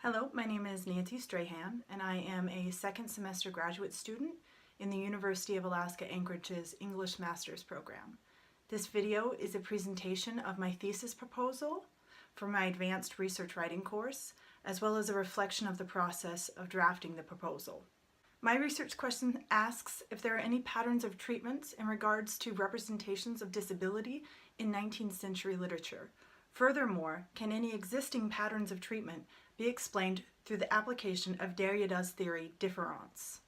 Hello, my name is Nancy Strahan, and I am a second semester graduate student in the University of Alaska Anchorage's English Master's Program. This video is a presentation of my thesis proposal for my advanced research writing course, as well as a reflection of the process of drafting the proposal. My research question asks if there are any patterns of treatments in regards to representations of disability in 19th century literature. Furthermore, can any existing patterns of treatment be explained through the application of Derrida's theory difference?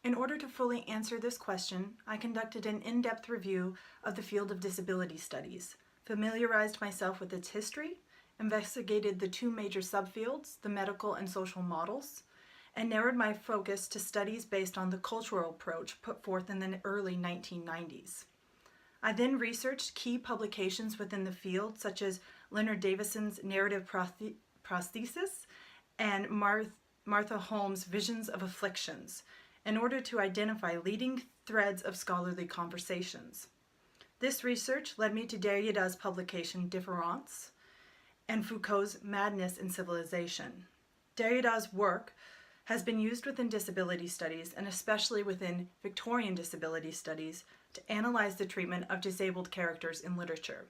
In order to fully answer this question, I conducted an in-depth review of the field of disability studies, familiarized myself with its history, investigated the two major subfields, the medical and social models, and narrowed my focus to studies based on the cultural approach put forth in the early 1990s. I then researched key publications within the field, such as Leonard Davison's Narrative Prosthesis and Martha Holmes' Visions of Afflictions, in order to identify leading threads of scholarly conversations. This research led me to Derrida's publication Difference and Foucault's Madness in Civilization. Derrida's work has been used within disability studies, and especially within Victorian disability studies, to analyze the treatment of disabled characters in literature.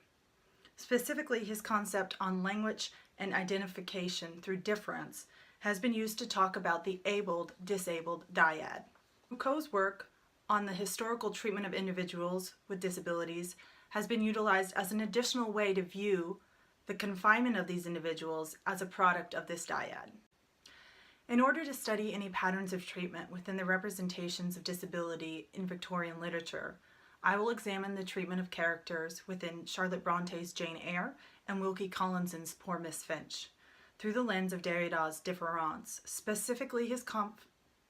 Specifically, his concept on language and identification through difference has been used to talk about the abled-disabled dyad. Foucault's work on the historical treatment of individuals with disabilities has been utilized as an additional way to view the confinement of these individuals as a product of this dyad. In order to study any patterns of treatment within the representations of disability in Victorian literature, I will examine the treatment of characters within Charlotte Bronte's Jane Eyre and Wilkie Collinson's Poor Miss Finch, through the lens of Derrida's difference, specifically his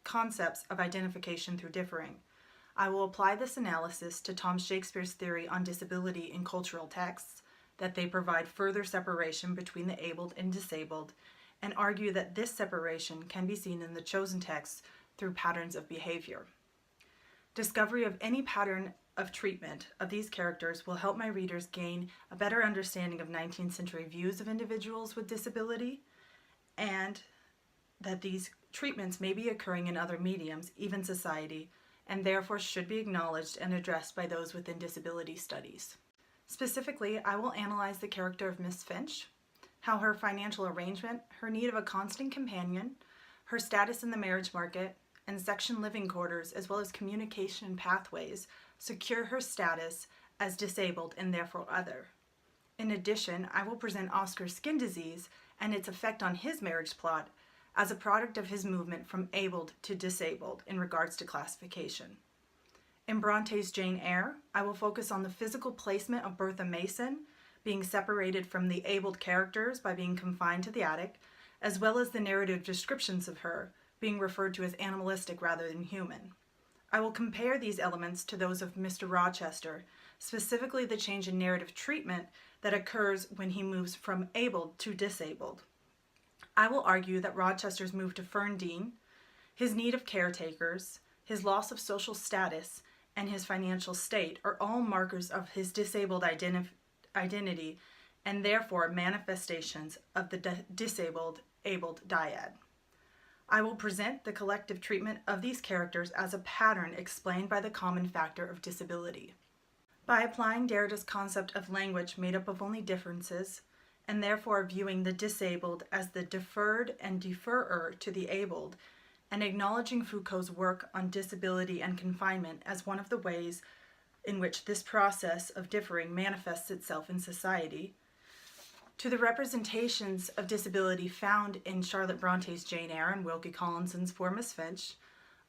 concepts of identification through differing. I will apply this analysis to Tom Shakespeare's theory on disability in cultural texts, that they provide further separation between the abled and disabled, and argue that this separation can be seen in the chosen texts through patterns of behavior. Discovery of any pattern of treatment of these characters will help my readers gain a better understanding of 19th century views of individuals with disability, and that these treatments may be occurring in other mediums, even society, and therefore should be acknowledged and addressed by those within disability studies. Specifically, I will analyze the character of Miss Finch, how her financial arrangement, her need of a constant companion, her status in the marriage market, and section living quarters, as well as communication pathways, secure her status as disabled and therefore other. In addition, I will present Oscar's skin disease and its effect on his marriage plot as a product of his movement from abled to disabled in regards to classification. In Bronte's Jane Eyre, I will focus on the physical placement of Bertha Mason being separated from the abled characters by being confined to the attic, as well as the narrative descriptions of her being referred to as animalistic rather than human. I will compare these elements to those of Mr. Rochester, specifically the change in narrative treatment that occurs when he moves from abled to disabled. I will argue that Rochester's move to Ferndean, his need of caretakers, his loss of social status, and his financial state are all markers of his disabled identity, and therefore manifestations of the disabled-abled dyad. I will present the collective treatment of these characters as a pattern explained by the common factor of disability. By applying Derrida's concept of language made up of only differences, and therefore viewing the disabled as the deferred and deferrer to the abled, and acknowledging Foucault's work on disability and confinement as one of the ways in which this process of differing manifests itself in society, to the representations of disability found in Charlotte Bronte's Jane Eyre and Wilkie Collinson's Poor Miss Finch,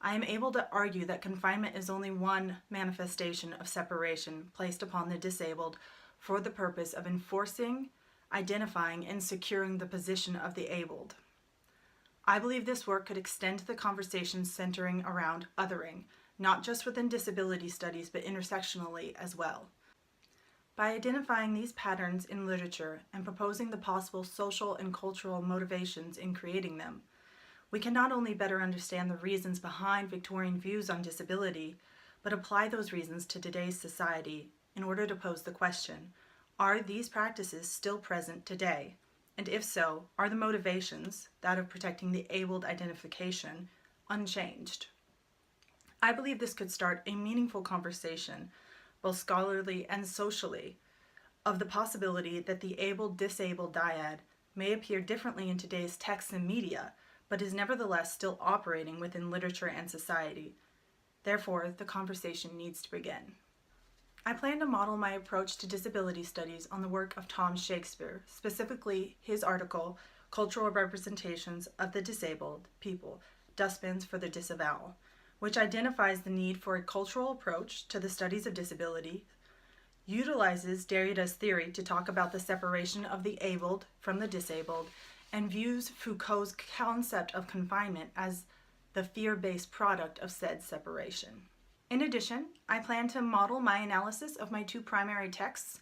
I am able to argue that confinement is only one manifestation of separation placed upon the disabled for the purpose of enforcing, identifying, and securing the position of the abled. I believe this work could extend to the conversation centering around othering, not just within disability studies, but intersectionally as well. By identifying these patterns in literature and proposing the possible social and cultural motivations in creating them, we can not only better understand the reasons behind Victorian views on disability, but apply those reasons to today's society in order to pose the question, are these practices still present today? And if so, are the motivations, that of protecting the abled identification, unchanged? I believe this could start a meaningful conversation, both scholarly and socially, of the possibility that the able-disabled dyad may appear differently in today's texts and media, but is nevertheless still operating within literature and society. Therefore, the conversation needs to begin. I plan to model my approach to disability studies on the work of Tom Shakespeare, specifically his article, Cultural Representations of the Disabled People, Dustbins for the Disavowal, which identifies the need for a cultural approach to the studies of disability, utilizes Derrida's theory to talk about the separation of the abled from the disabled, and views Foucault's concept of confinement as the fear-based product of said separation. In addition, I plan to model my analysis of my two primary texts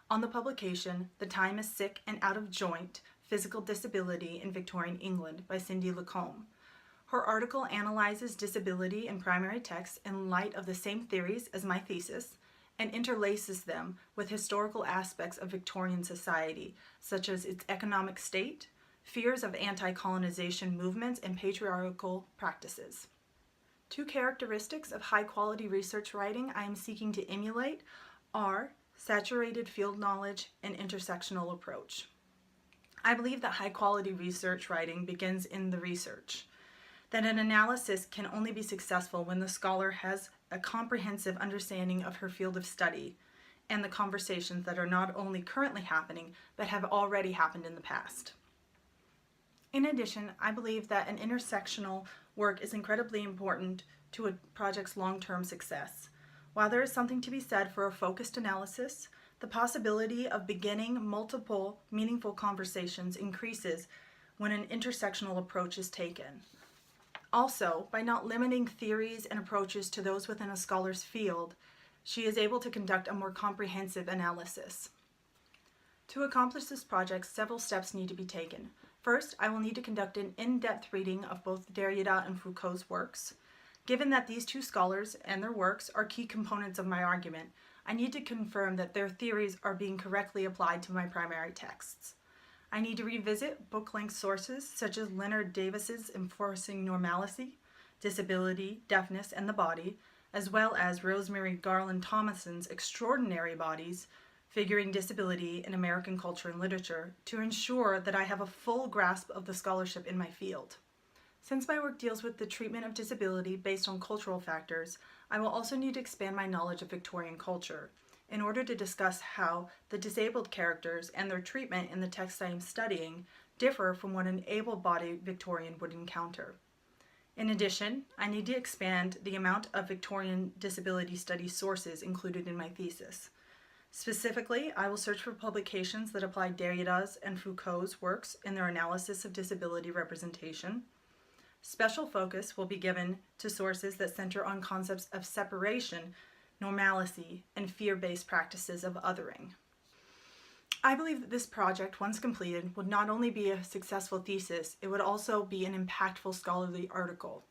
on the publication The Time is Sick and Out of Joint, Physical Disability in Victorian England by Cindy Lacombe. Her article analyzes disability in primary texts in light of the same theories as my thesis and interlaces them with historical aspects of Victorian society, such as its economic state, fears of anti-colonization movements, and patriarchal practices. Two characteristics of high-quality research writing I am seeking to emulate are saturated field knowledge and intersectional approach. I believe that high-quality research writing begins in the research, that an analysis can only be successful when the scholar has a comprehensive understanding of her field of study and the conversations that are not only currently happening, but have already happened in the past. In addition, I believe that an intersectional work is incredibly important to a project's long-term success. While there is something to be said for a focused analysis, the possibility of beginning multiple meaningful conversations increases when an intersectional approach is taken. Also, by not limiting theories and approaches to those within a scholar's field, she is able to conduct a more comprehensive analysis. To accomplish this project, several steps need to be taken. First, I will need to conduct an in-depth reading of both Derrida and Foucault's works. Given that these two scholars and their works are key components of my argument, I need to confirm that their theories are being correctly applied to my primary texts. I need to revisit book-length sources such as Leonard Davis's Enforcing Normalcy, Disability, Deafness, and the Body, as well as Rosemary Garland Thomason's Extraordinary Bodies, Figuring Disability in American Culture and Literature, to ensure that I have a full grasp of the scholarship in my field. Since my work deals with the treatment of disability based on cultural factors, I will also need to expand my knowledge of Victorian culture in order to discuss how the disabled characters and their treatment in the text I am studying differ from what an able-bodied Victorian would encounter. In addition, I need to expand the amount of Victorian disability studies sources included in my thesis. Specifically, I will search for publications that apply Derrida's and Foucault's works in their analysis of disability representation. Special focus will be given to sources that center on concepts of separation, normalcy, and fear-based practices of othering. I believe that this project, once completed, would not only be a successful thesis, it would also be an impactful scholarly article.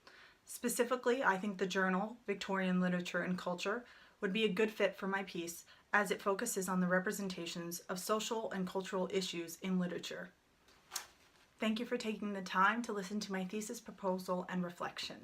Specifically, I think the journal, Victorian Literature and Culture, would be a good fit for my piece as it focuses on the representations of social and cultural issues in literature. Thank you for taking the time to listen to my thesis proposal and reflection.